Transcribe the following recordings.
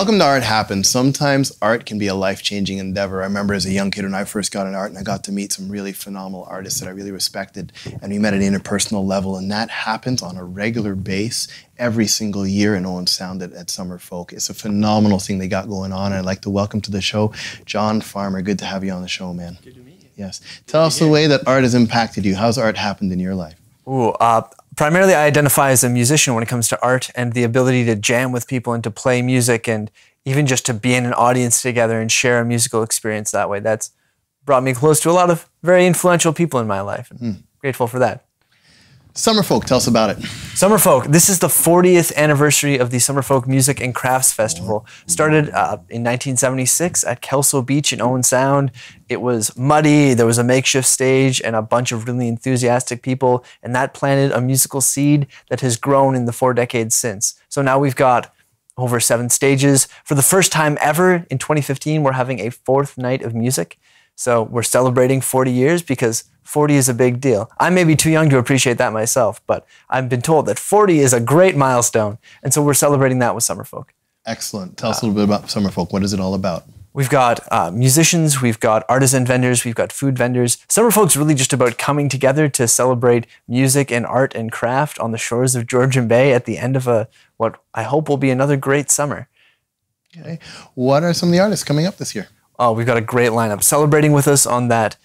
Welcome to Art Happens. Sometimes art can be a life-changing endeavor. I remember as a young kid when I first got into art and I got to meet some really phenomenal artists that I really respected, and we met at an interpersonal level, and that happens on a regular basis every single year in Owen Sound at Summerfolk. It's a phenomenal thing they got going on, and I'd like to welcome to the show Jon Farmer. Good to have you on the show, man. Good to meet you. Yes. Tell us the way that art has impacted you. How's art happened in your life? Ooh, primarily I identify as a musician when it comes to art, and the ability to jam with people and to play music and even just to be in an audience together and share a musical experience that way. That's brought me close to a lot of very influential people in my life. And grateful for that. Summerfolk, tell us about it. Summerfolk, this is the 40th anniversary of the Summerfolk Music and Crafts Festival. Started in 1976 at Kelso Beach in Owen Sound. It was muddy, there was a makeshift stage and a bunch of really enthusiastic people, and that planted a musical seed that has grown in the 4 decades since. So now we've got over 7 stages. For the first time ever in 2015, we're having a 4th night of music. So we're celebrating 40 years because 40 is a big deal. I may be too young to appreciate that myself, but I've been told that 40 is a great milestone. And so we're celebrating that with Summerfolk. Excellent. Tell us a little bit about Summerfolk. What is it all about? We've got musicians, we've got artisan vendors, we've got food vendors. Summerfolk's really just about coming together to celebrate music and art and craft on the shores of Georgian Bay at the end of what I hope will be another great summer. Okay. What are some of the artists coming up this year? Oh, we've got a great lineup. Celebrating with us on that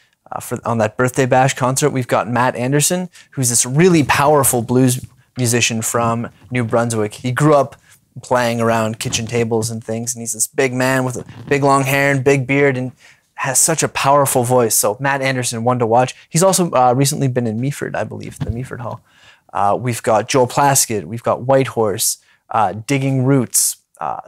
birthday bash concert, we've got Matt Anderson, who's this really powerful blues musician from New Brunswick. He grew up playing around kitchen tables and things, and he's this big man with a big long hair and big beard and has such a powerful voice. So Matt Anderson, one to watch. He's also recently been in Meaford, I believe, the Meaford Hall. We've got Joel Plaskett, we've got Whitehorse, Digging Roots,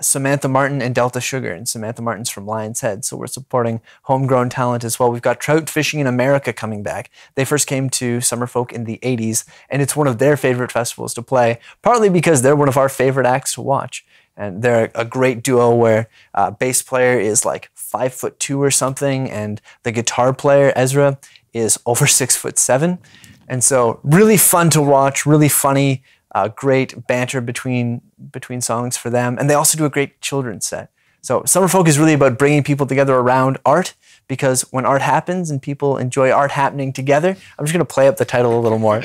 Samantha Martin and Delta Sugar, and Samantha Martin's from Lion's Head, so we're supporting homegrown talent as well. We've got Trout Fishing in America coming back. They first came to Summerfolk in the 80s, and it's one of their favorite festivals to play, partly because they're one of our favorite acts to watch. And they're a great duo where bass player is like 5'2" or something, and the guitar player, Ezra, is over 6'7". And so really fun to watch, really funny, great banter between songs for them. And they also do a great children's set. So Summerfolk is really about bringing people together around art, because when art happens and people enjoy art happening together, I'm just going to play up the title a little more.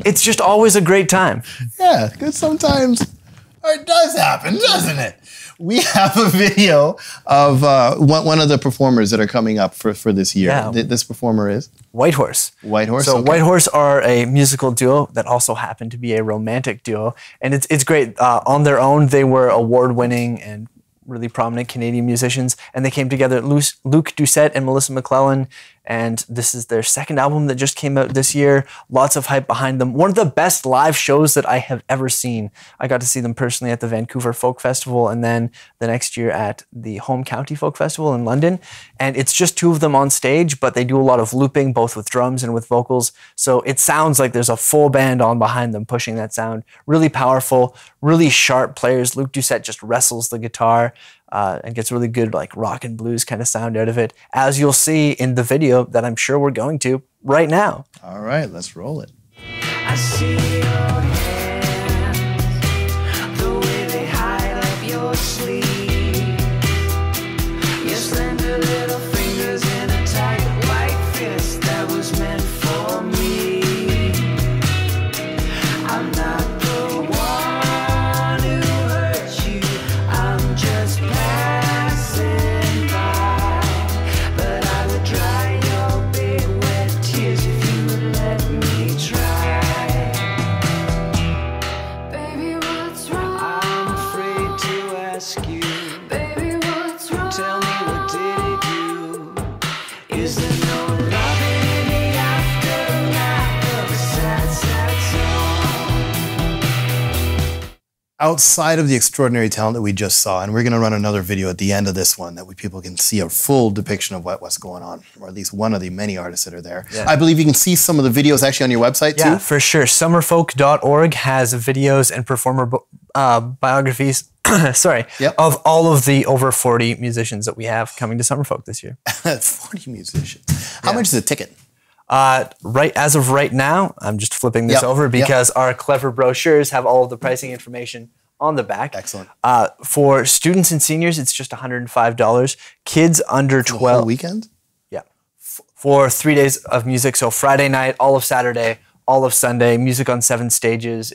It's just always a great time. Yeah, because sometimes art does happen, doesn't it? We have a video of one of the performers that are coming up for this year. Yeah. This performer is? Whitehorse. Whitehorse? So okay. Whitehorse are a musical duo that also happen to be a romantic duo. And it's great. On their own, they were award-winning and really prominent Canadian musicians. And they came together, Luke Doucette and Melissa McClellan. And this is their 2nd album that just came out this year. Lots of hype behind them. One of the best live shows that I have ever seen. I got to see them personally at the Vancouver Folk Festival, and then the next year at the Home County Folk Festival in London. And it's just 2 of them on stage, but they do a lot of looping, both with drums and with vocals. So it sounds like there's a full band on behind them pushing that sound. Really powerful, really sharp players. Luke Doucette just wrestles the guitar and gets really good like rock and blues kind of sound out of it, as you'll see in the video that I'm sure we're going to right now. All right, let's roll it. I see your hands, the way they hide up your sleeve, your slender little fingers in a tight white fist that was meant for me. I'm not the one who hurt you, I'm just passing by, but I would dry your big wet tears if you would let me try. Baby, what's wrong? I'm afraid to ask you. Baby, what's wrong? Tell me, what did it do? Is there no loving in the aftermath of a sad, sad song? Outside of the extraordinary talent that we just saw, and we're going to run another video at the end of this one that people can see a full depiction of what's going on, or at least one of the many artists that are there. Yeah. I believe you can see some of the videos actually on your website too? Yeah, for sure. Summerfolk.org has videos and performer biographies sorry, Yep. of all of the over 40 musicians that we have coming to Summerfolk this year. 40 musicians. How much is a ticket? As of right now, I'm just flipping this Yep, over because our clever brochures have all of the pricing information on the back. Excellent. For students and seniors, it's just $105. Kids under The 12. whole weekend? Yeah. For 3 days of music. So Friday night, all of Saturday, all of Sunday, music on 7 stages.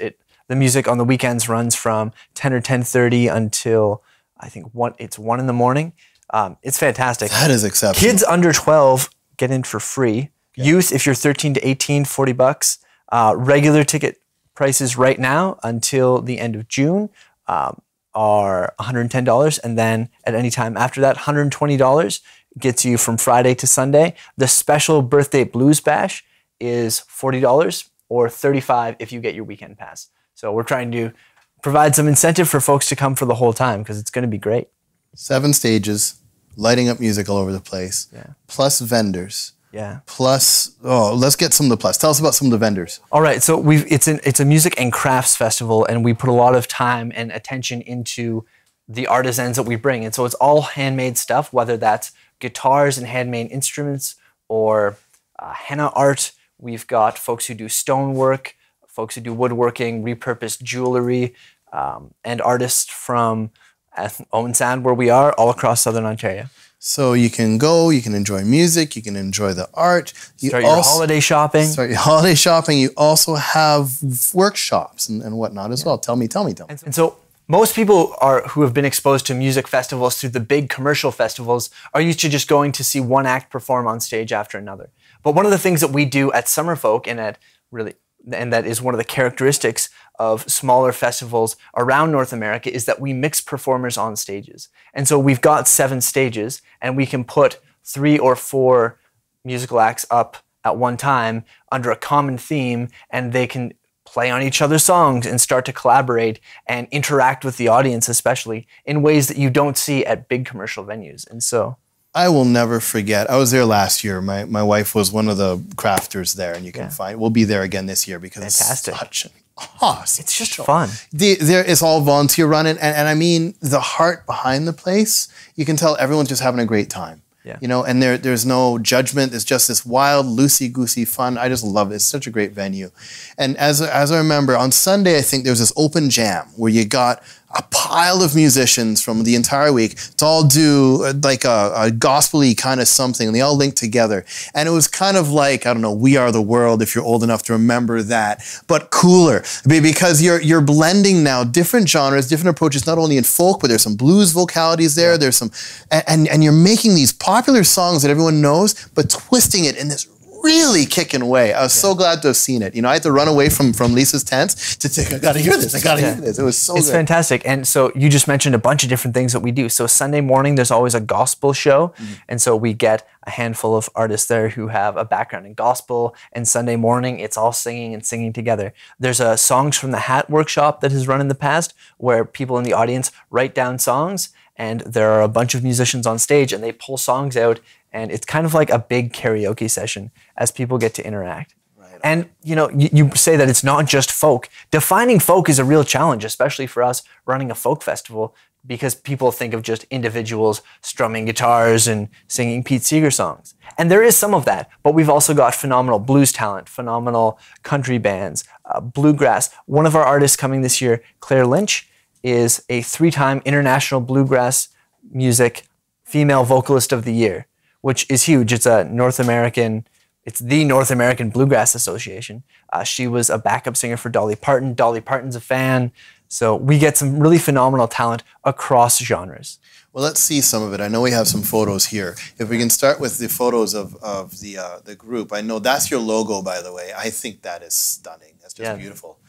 The music on the weekends runs from 10 or 10:30 until I think it's 1 in the morning. It's fantastic. That is exceptional. Kids under 12 get in for free. Youth, if you're 13 to 18, $40. Regular ticket prices right now until the end of June are $110, and then at any time after that, $120 gets you from Friday to Sunday. The special birthday blues bash is $40 or $35 if you get your weekend pass. So we're trying to provide some incentive for folks to come for the whole time because it's going to be great. 7 stages, lighting up music all over the place, plus vendors. Yeah. Plus, let's get some of the plus. Tell us about some of the vendors. All right, so it's a music and crafts festival, and we put a lot of time and attention into the artisans that we bring. And so it's all handmade stuff, whether that's guitars and handmade instruments or henna art. We've got folks who do stonework, folks who do woodworking, repurposed jewelry, and artists from Owen Sound, where we are, all across Southern Ontario. So you can go, you can enjoy music, you can enjoy the art. Start your holiday shopping. Start your holiday shopping. You also have workshops and whatnot as well. Tell me. And so most people who have been exposed to music festivals through the big commercial festivals are used to just going to see one act perform on stage after another. But one of the things that we do at Summerfolk and that is one of the characteristics of smaller festivals around North America is that we mix performers on stages. And so we've got 7 stages, and we can put 3 or 4 musical acts up at one time under a common theme, and they can play on each other's songs and start to collaborate and interact with the audience, especially in ways that you don't see at big commercial venues. And so I will never forget. I was there last year. My wife was one of the crafters there, and you can find. We'll be there again this year because it's such an awesome. it's just fun. It's all volunteer run, and I mean the heart behind the place. You can tell everyone's just having a great time. Yeah. You know, and there's no judgment. It's just this wild, loosey-goosey fun. I just love it. It's such a great venue. And as I remember, on Sunday, I think there was this open jam where you got a pile of musicians from the entire week to all do like a gospel-y kind of something, and they all linked together. And it was kind of like, I don't know, We Are the World, if you're old enough to remember that, but cooler, because you're blending now different genres, different approaches, not only in folk, but there's some blues vocalities there, there's some, and you're making these popular songs that everyone knows, but twisting it in this really kicking way. I was so glad to have seen it. You know, I had to run away from Lisa's tent to think, I gotta hear this. It was so good. It's fantastic. And so you just mentioned a bunch of different things that we do. So Sunday morning, there's always a gospel show. And so we get a handful of artists there who have a background in gospel. And Sunday morning, it's all singing and singing together. There's a Songs from the Hat workshop that has run in the past where people in the audience write down songs, and there are a bunch of musicians on stage and they pull songs out, and it's kind of like a big karaoke session as people get to interact. Right. And you know, you say that it's not just folk. Defining folk is a real challenge, especially for us running a folk festival, because people think of just individuals strumming guitars and singing Pete Seeger songs. And there is some of that, but we've also got phenomenal blues talent, phenomenal country bands, bluegrass. One of our artists coming this year, Claire Lynch, is a 3-time International Bluegrass Music Female Vocalist of the Year, which is huge. It's the North American Bluegrass Association. She was a backup singer for Dolly Parton. Dolly Parton's a fan. So we get some really phenomenal talent across genres. Well, let's see some of it. I know we have some photos here. If we can start with the photos of the group. I know that's your logo, by the way. I think that is stunning. That's just beautiful.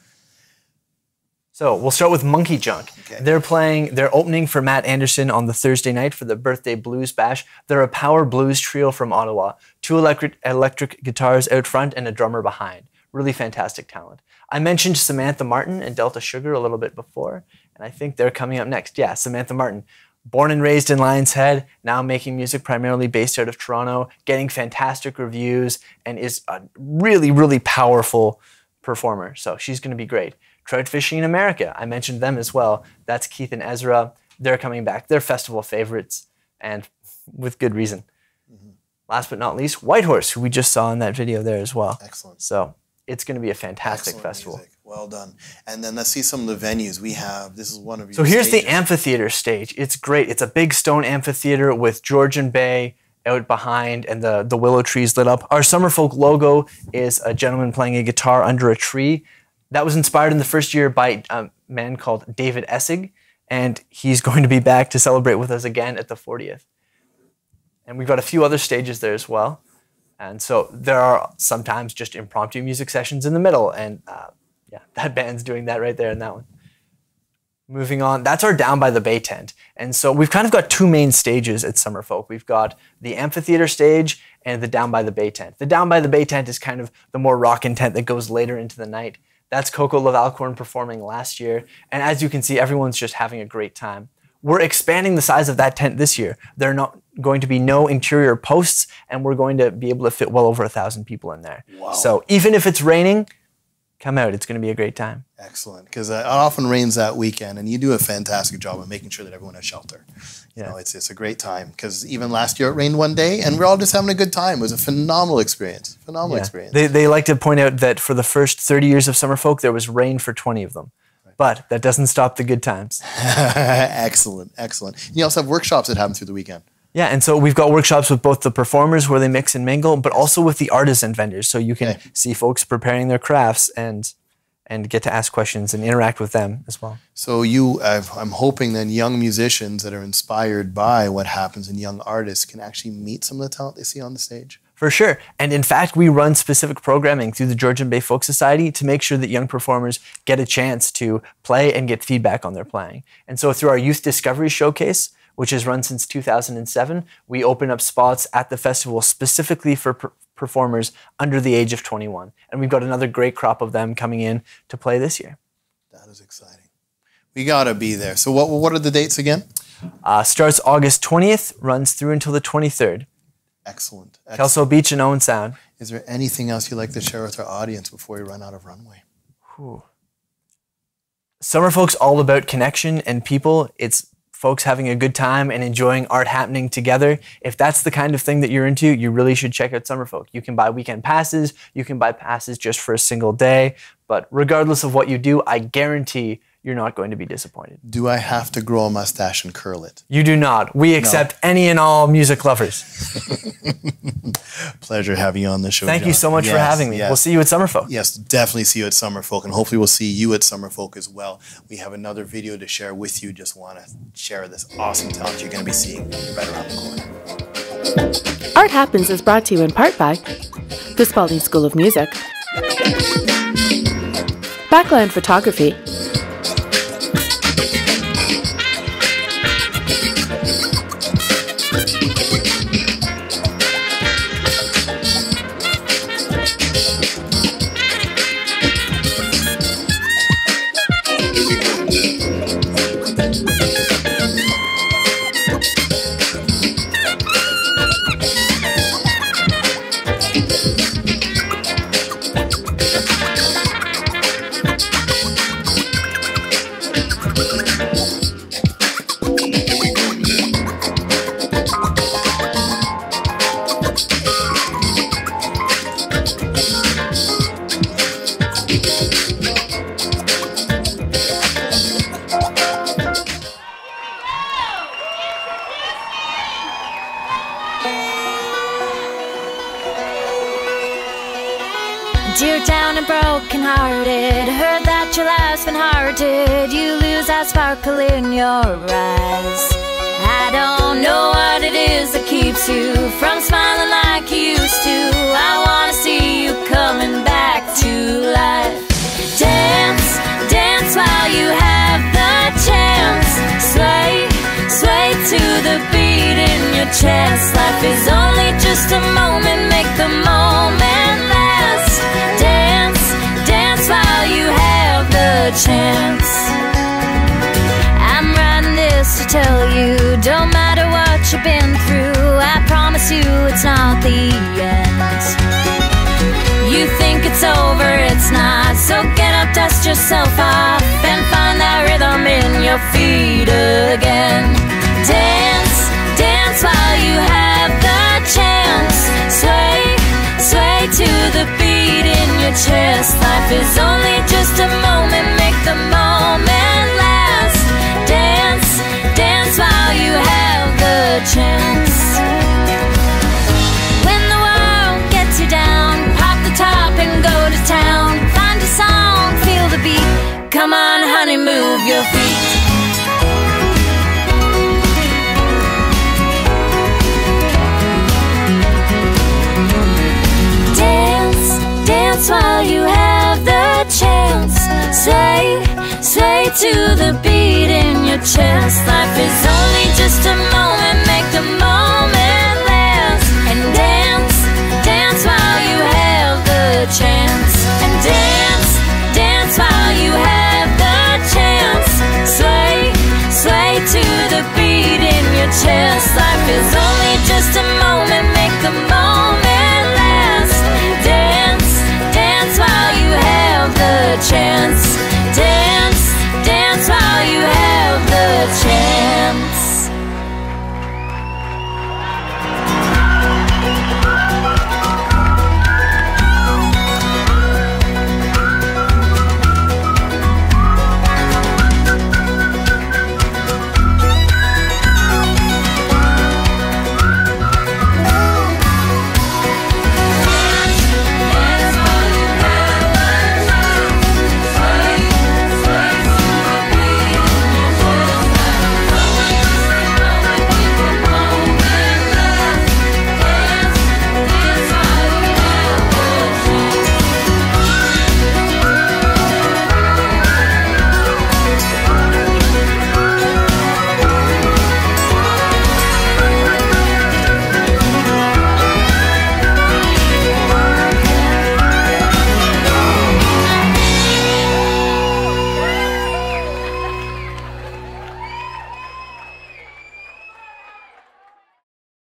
So we'll start with Monkey Junk. Okay. They're opening for Matt Anderson on the Thursday night for the Birthday Blues Bash. They're a power blues trio from Ottawa. 2 electric guitars out front and a drummer behind. Really fantastic talent. I mentioned Samantha Martin and Delta Sugar a little bit before, and I think they're coming up next. Yeah, Samantha Martin. Born and raised in Lion's Head, now making music primarily based out of Toronto, getting fantastic reviews, and is a really, really powerful performer. So she's going to be great. Trout Fishing in America, I mentioned them as well. That's Keith and Ezra. They're coming back. They're festival favorites, and with good reason. Last but not least, Whitehorse, who we just saw in that video there as well. Excellent. So it's going to be a fantastic festival. Music. Well done. And then let's see some of the venues we have. This is one of your So here's stages. the amphitheater stage. It's great. It's a big stone amphitheater with Georgian Bay out behind and the willow trees lit up. Our Summerfolk logo is a gentleman playing a guitar under a tree. That was inspired in the first year by a man called David Essig, and he's going to be back to celebrate with us again at the 40th. And we've got a few other stages there as well. And so there are sometimes just impromptu music sessions in the middle, and yeah, that band's doing that right there in that one. Moving on, that's our Down by the Bay tent. And so we've kind of got two main stages at Summerfolk. We've got the amphitheater stage and the Down by the Bay tent. The Down by the Bay tent is kind of the more rockin' tent that goes later into the night. That's Coco Lavalcorn performing last year. And as you can see, everyone's just having a great time. We're expanding the size of that tent this year. There are not going to be no interior posts, and we're going to be able to fit well over 1,000 people in there. Wow. So even if it's raining, come out. It's going to be a great time. Excellent, because it often rains that weekend, and you do a fantastic job of making sure that everyone has shelter. Yeah. You know, it's a great time, because even last year it rained one day, and we're all just having a good time. It was a phenomenal experience. Phenomenal experience. They like to point out that for the first 30 years of Summerfolk, there was rain for 20 of them. But that doesn't stop the good times. Excellent, excellent. You also have workshops that happen through the weekend. Yeah, and so we've got workshops with both the performers where they mix and mingle, but also with the artisan vendors. So you can see folks preparing their crafts and get to ask questions and interact with them as well. So I'm hoping that young musicians that are inspired by what happens and young artists can actually meet some of the talent they see on the stage. For sure. And in fact, we run specific programming through the Georgian Bay Folk Society to make sure that young performers get a chance to play and get feedback on their playing. And so through our Youth Discovery Showcase, which has run since 2007, we open up spots at the festival specifically for performers under the age of 21. And we've got another great crop of them coming in to play this year. That is exciting. We got to be there. So what are the dates again? Starts August 20th, runs through until the 23rd. Excellent. Kelso Beach and Owen Sound. Is there anything else you'd like to share with our audience before we run out of runway? Summerfolk's all about connection and people. It's folks having a good time and enjoying art happening together. If that's the kind of thing that you're into, you really should check out Summerfolk. You can buy weekend passes, you can buy passes just for a single day, but regardless of what you do, I guarantee you're not going to be disappointed. Do I have to grow a mustache and curl it? You do not. We accept any and all music lovers. Pleasure having you on the show, Thank Jon. you so much for having me. Yes. We'll see you at Summerfolk. Yes, definitely see you at Summerfolk, and hopefully we'll see you at Summerfolk as well. We have another video to share with you. Just want to share this awesome talent you're going to be seeing right around the corner. Art Happens is brought to you in part by the Spalding School of Music, Backland Photography, Dear down and broken hearted, heard that your life's been hard. Did you lose that sparkle in your eyes? I don't know what it is that keeps you from smiling like you used to. I wanna see you coming back to life. Dance, dance while you have the chance. Sway, sway to the beat in your chest. Life is only just a moment, make the moment last. Dance, dance while you have the chance. I'm writing this to tell you, don't matter what you've been through, I promise you it's not the end. You think it's over, it's not, so get up, dust yourself off, and find that rhythm in your feet again. Dance, dance while you have the chance. Sway, sway to the beat in your your chest. Life is only just a moment, make the moment last. Dance, dance while you have the chance. When the world gets you down, pop the top and go to town. Find a song, feel the beat. Come on, honey, move your feet. Dance while you have the chance. Sway to the beat in your chest. Life is only just a